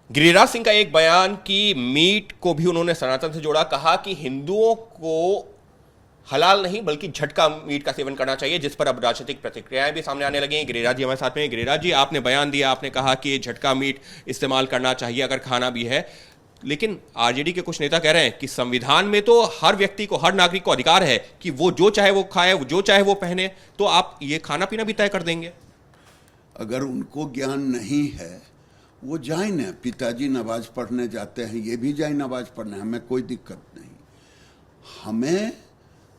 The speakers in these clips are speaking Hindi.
गिरिराज सिंह का एक बयान कि मीट को भी उन्होंने सनातन से जोड़ा, कहा कि हिंदुओं को हलाल नहीं बल्कि झटका मीट का सेवन करना चाहिए, जिस पर अब राजनीतिक प्रतिक्रियाएं भी सामने आने लगी हैं। गिरिराज जी हमारे साथ में। गिरिराज जी, आपने बयान दिया, आपने कहा कि झटका मीट इस्तेमाल करना चाहिए अगर खाना भी है, लेकिन आरजेडी के कुछ नेता कह रहे हैं कि संविधान में तो हर व्यक्ति को, हर नागरिक को अधिकार है कि वो जो चाहे वो खाए, जो चाहे वो पहने, तो आप ये खाना पीना भी तय कर देंगे? अगर उनको ज्ञान नहीं है वो जाए ना, पिताजी नमाज पढ़ने जाते हैं, ये भी जाए नमाज पढ़ने, हमें कोई दिक्कत नहीं। हमें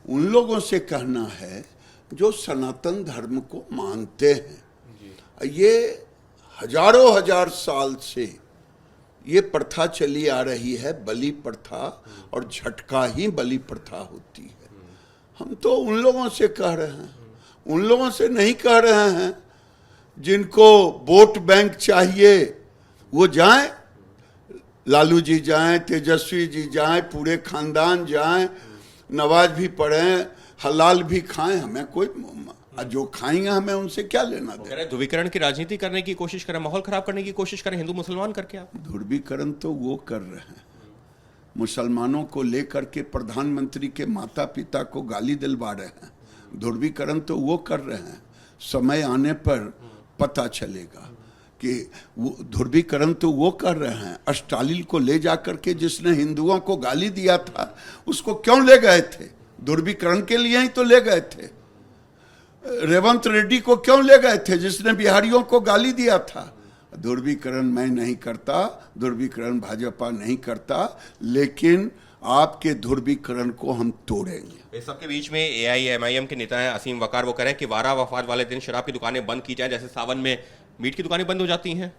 उन लोगों से कहना है जो सनातन धर्म को मानते हैं। ये हजारों हजार साल से ये प्रथा चली आ रही है, बलि प्रथा, और झटका ही बलि प्रथा होती है। हम तो उन लोगों से कह रहे हैं, उन लोगों से नहीं कह रहे हैं जिनको वोट बैंक चाहिए वो जाएं, लालू जी जाएं, तेजस्वी जी जाएं, पूरे खानदान जाएं, नमाज भी पढ़ें, हलाल भी खाएं, हमें कोई, जो खाएंगे हमें उनसे क्या लेना देना। ध्रुवीकरण की राजनीति करने की कोशिश करें, माहौल खराब करने की कोशिश करें हिंदू मुसलमान करके। आप ध्रुवीकरण तो वो कर रहे हैं, मुसलमानों को लेकर के प्रधानमंत्री के माता पिता को गाली दिलवा रहे हैं। ध्रुवीकरण तो वो कर रहे हैं, समय आने पर पता चलेगा कि वो ध्रुवीकरण तो वो कर रहे हैं। स्टालिन को ले जाकर के जिसने हिंदुओं को गाली दिया था उसको क्यों ले गए थे? ध्रुवीकरण के लिए ही तो ले गए थे। रेवंत रेड्डी को क्यों ले गए थे जिसने बिहारियों को गाली दिया था? ध्रुवीकरण मैं नहीं करता, ध्रुवीकरण भाजपा नहीं करता, लेकिन आपके ध्रुवीकरण को हम तोड़ेंगे। इस सबके बीच में AIMIM के नेता हैं असीम वकार, वो कह रहे हैं कि वारा वफात वाले दिन शराब की दुकानें बंद की जाए, जैसे सावन में मीट की दुकानें बंद हो जाती हैं।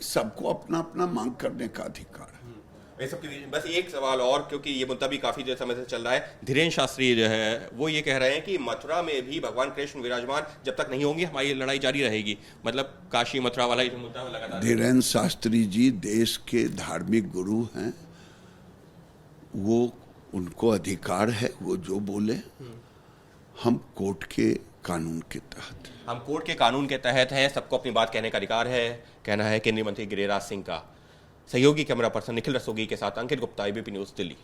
सबको अपना अपना मांग करने का अधिकार है। इस सबके बीच बस एक सवाल और, क्योंकि ये मुद्दा भी काफी देर समय से चल रहा है। धीरेन्द्र शास्त्री जो है वो ये कह रहे हैं कि मथुरा में भी भगवान कृष्ण विराजमान जब तक नहीं होंगे हमारी लड़ाई जारी रहेगी। मतलब काशी मथुरा वाला ये मुद्दा लगातार। धीरेन्द्र शास्त्री जी देश के धार्मिक गुरु हैं, वो उनको अधिकार है वो जो बोले। हम कोर्ट के कानून के तहत, हम कोर्ट के कानून के तहत हैं, सबको अपनी बात कहने का अधिकार है, कहना है केंद्रीय मंत्री गिरिराज सिंह का। सहयोगी कैमरा पर्सन निखिल रस्तोगी के साथ अंकित गुप्ता, ABP न्यूज़, दिल्ली।